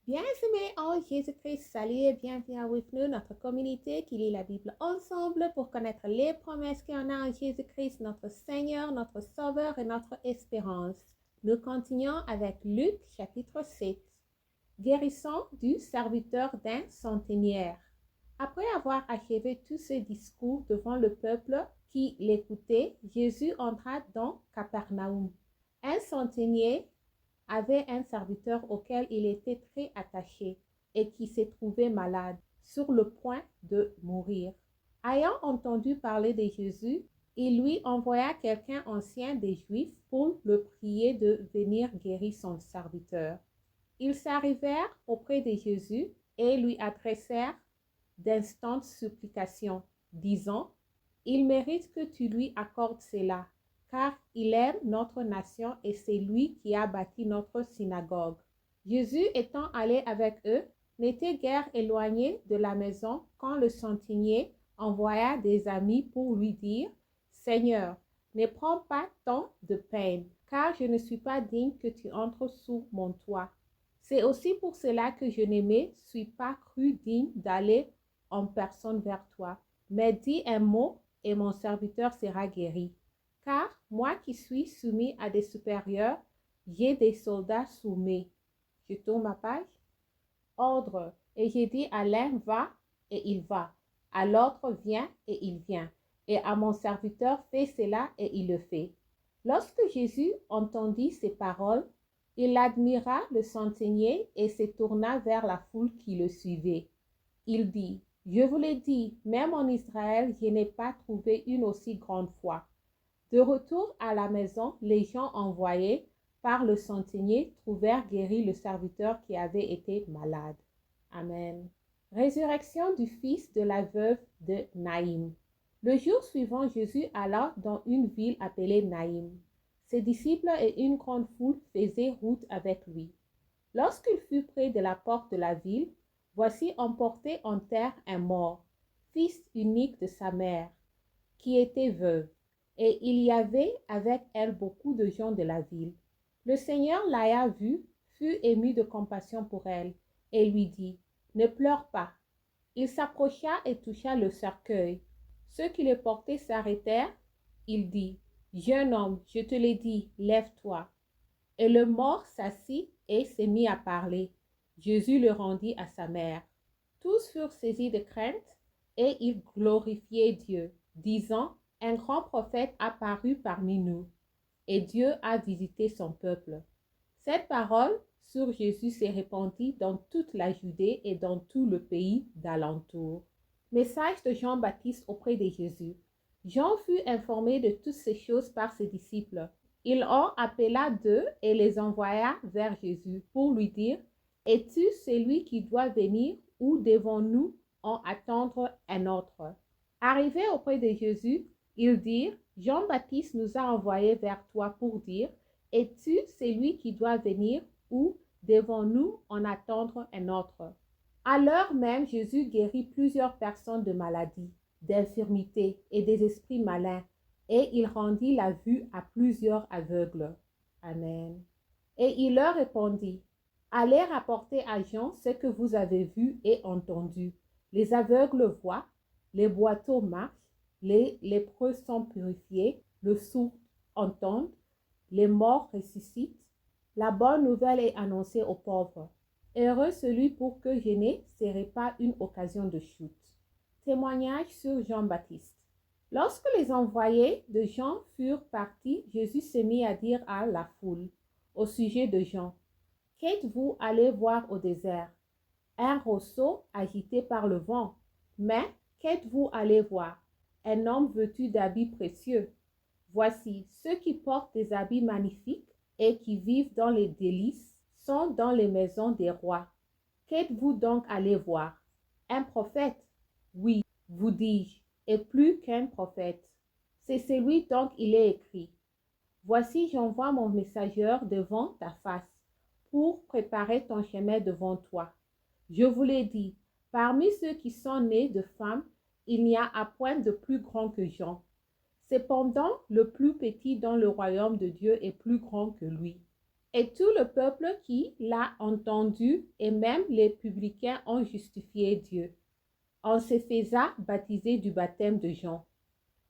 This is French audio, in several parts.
Bien-aimés en Jésus-Christ, salut et bienvenue avec nous, notre communauté qui lit la Bible ensemble pour connaître les promesses qu'on a en Jésus-Christ, notre Seigneur, notre Sauveur et notre espérance. Nous continuons avec Luc chapitre 7. Guérison du serviteur d'un centenière. Après avoir achevé tous ses discours devant le peuple qui l'écoutait, Jésus entra dans Capernaum. Un centenier avait un serviteur auquel il était très attaché et qui s'est trouvé malade, sur le point de mourir. Ayant entendu parler de Jésus, il lui envoya quelqu'un ancien des Juifs pour le prier de venir guérir son serviteur. Ils s'arrivèrent auprès de Jésus et lui adressèrent d'instantes supplications, disant: « Il mérite que tu lui accordes cela, car il aime notre nation et c'est lui qui a bâti notre synagogue. » Jésus étant allé avec eux, n'était guère éloigné de la maison quand le centenier envoya des amis pour lui dire: « Seigneur, ne prends pas tant de peine, car je ne suis pas digne que tu entres sous mon toit. C'est aussi pour cela que je ne me suis pas cru digne d'aller en personne vers toi. Mais dis un mot et mon serviteur sera guéri. Car moi qui suis soumis à des supérieurs, j'ai des soldats soumis. » Je tourne ma page. Ordre. Et j'ai dit à l'un: va, et il va. À l'autre: viens, et il vient. Et à mon serviteur: fais cela, et il le fait. Lorsque Jésus entendit ces paroles, il admira le centenier et se tourna vers la foule qui le suivait. Il dit: « Je vous l'ai dit, même en Israël, je n'ai pas trouvé une aussi grande foi. » De retour à la maison, les gens envoyés par le centenier trouvèrent guéri le serviteur qui avait été malade. Amen. Résurrection du fils de la veuve de Naïm. Le jour suivant, Jésus alla dans une ville appelée Naïm. Ses disciples et une grande foule faisaient route avec lui. Lorsqu'il fut près de la porte de la ville, voici emporté en terre un mort, fils unique de sa mère, qui était veuve, et il y avait avec elle beaucoup de gens de la ville. Le Seigneur l'ayant vue, fut ému de compassion pour elle, et lui dit: « Ne pleure pas. » Il s'approcha et toucha le cercueil. Ceux qui le portaient s'arrêtèrent. Il dit: « Jeune homme, je te l'ai dit, lève-toi. » Et le mort s'assit et se mit à parler. Jésus le rendit à sa mère. Tous furent saisis de crainte et ils glorifiaient Dieu, disant: « Un grand prophète apparut parmi nous, et Dieu a visité son peuple. » Cette parole sur Jésus s'est répandue dans toute la Judée et dans tout le pays d'alentour. Message de Jean-Baptiste auprès de Jésus. Jean fut informé de toutes ces choses par ses disciples. Il en appela deux et les envoya vers Jésus pour lui dire: « Es-tu celui qui doit venir ou devons-nous en attendre un autre? » Arrivés auprès de Jésus, ils dirent: « Jean-Baptiste nous a envoyés vers toi pour dire: « Es-tu celui qui doit venir ou devons-nous en attendre un autre? » À l'heure même, Jésus guérit plusieurs personnes de maladies, d'infirmités et des esprits malins, et il rendit la vue à plusieurs aveugles. Amen. Et il leur répondit: « Allez rapporter à Jean ce que vous avez vu et entendu. Les aveugles voient, les boiteux marchent, les lépreux sont purifiés, les sourds entendent, les morts ressuscitent. La bonne nouvelle est annoncée aux pauvres. Heureux celui pour que je ne serai pas une occasion de chute. » Témoignage sur Jean-Baptiste. Lorsque les envoyés de Jean furent partis, Jésus se mit à dire à la foule au sujet de Jean: « Qu'êtes-vous allé voir au désert? Un roseau agité par le vent? Mais qu'êtes-vous allé voir? Un homme vêtu d'habits précieux? Voici, ceux qui portent des habits magnifiques et qui vivent dans les délices sont dans les maisons des rois. Qu'êtes-vous donc allé voir? Un prophète? Oui, vous dis-je, et plus qu'un prophète. C'est celui dont il est écrit: « Voici, j'envoie mon messager devant ta face, pour préparer ton chemin devant toi. » Je vous l'ai dit, parmi ceux qui sont nés de femmes, il n'y a à point de plus grand que Jean. Cependant, le plus petit dans le royaume de Dieu est plus grand que lui. Et tout le peuple qui l'a entendu et même les publicains ont justifié Dieu. On se faisait baptiser du baptême de Jean.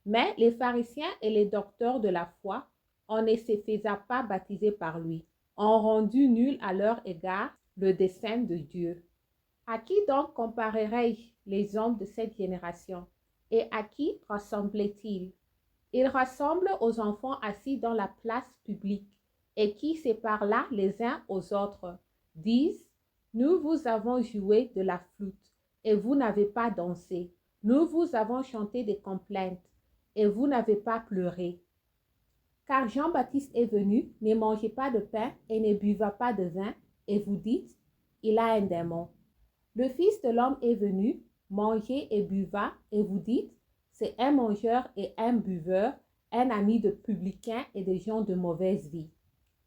Mais les pharisiens et les docteurs de la foi, on ne se faisait pas baptiser par lui, ont rendu nul à leur égard le dessein de Dieu. À qui donc comparerai-je les hommes de cette génération? Et à qui ressemblaient-ils? Ils ressemblent aux enfants assis dans la place publique et qui se parlent les uns aux autres, disent: nous vous avons joué de la flûte et vous n'avez pas dansé. Nous vous avons chanté des complaintes et vous n'avez pas pleuré. Car Jean-Baptiste est venu, ne mangez pas de pain et ne buvez pas de vin, et vous dites: il a un démon. Le Fils de l'homme est venu, mangez et buvez, et vous dites: c'est un mangeur et un buveur, un ami de publicains et de gens de mauvaise vie.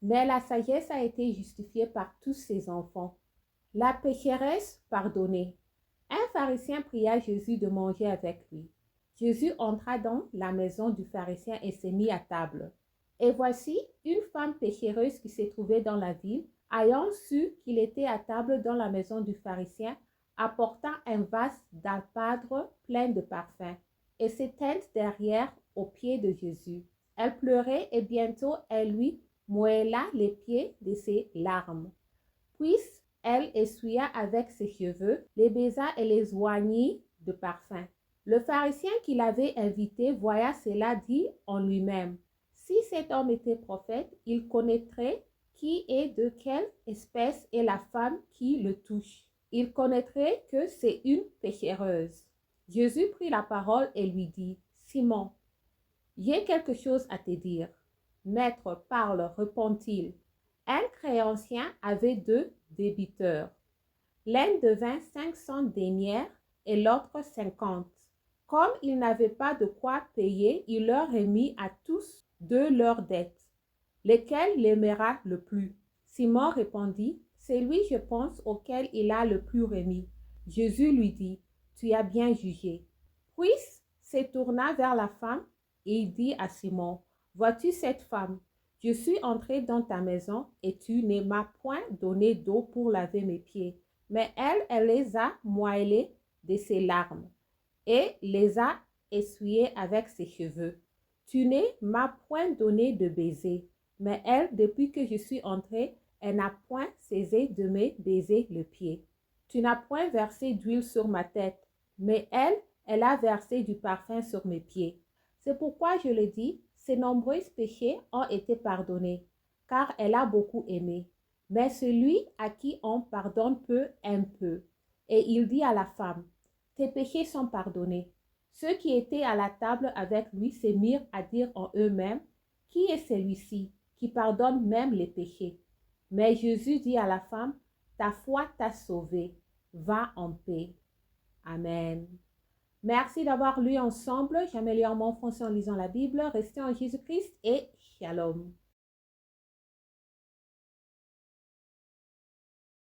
Mais la sagesse a été justifiée par tous ses enfants. La pécheresse pardonnée. Un pharisien pria Jésus de manger avec lui. Jésus entra dans la maison du pharisien et se mit à table. Et voici une femme péchereuse qui se trouvait dans la ville, ayant su qu'il était à table dans la maison du pharisien, apporta un vase d'albâtre plein de parfums, et se tint derrière aux pieds de Jésus. Elle pleurait et bientôt elle lui moella les pieds de ses larmes. Puis elle essuya avec ses cheveux, les baisa et les oignit de parfum. Le pharisien qui l'avait invité voya cela, dit en lui-même: si cet homme était prophète, il connaîtrait qui est de quelle espèce est la femme qui le touche. Il connaîtrait que c'est une péchereuse. Jésus prit la parole et lui dit: Simon, j'ai quelque chose à te dire. Maître, parle, répond-il. Un créancien avait 2 débiteurs. L'un devint 500 deniers et l'autre 50. Comme il n'avait pas de quoi payer, il leur remit à tous 2 leurs dettes. Lequel l'aimera le plus? Simon répondit: c'est lui, je pense, auquel il a le plus remis. Jésus lui dit: tu as bien jugé. Puis se tourna vers la femme et il dit à Simon: vois-tu cette femme? Je suis entré dans ta maison et tu ne m'as point donné d'eau pour laver mes pieds, mais elle les a moellés de ses larmes et les a essuyés avec ses cheveux. Tu ne m'as point donné de baiser, mais elle, depuis que je suis entrée, elle n'a point cessé de me baiser le pied. Tu n'as point versé d'huile sur ma tête, mais elle a versé du parfum sur mes pieds. C'est pourquoi je le dis, ses nombreux péchés ont été pardonnés, car elle a beaucoup aimé. Mais celui à qui on pardonne peu, aime peu. Et il dit à la femme: tes péchés sont pardonnés. Ceux qui étaient à la table avec lui se mirent à dire en eux-mêmes: qui est celui-ci qui pardonne même les péchés? Mais Jésus dit à la femme: ta foi t'a sauvée, va en paix. Amen. Merci d'avoir lu ensemble. J'améliore mon français en lisant la Bible. Restez en Jésus-Christ et shalom.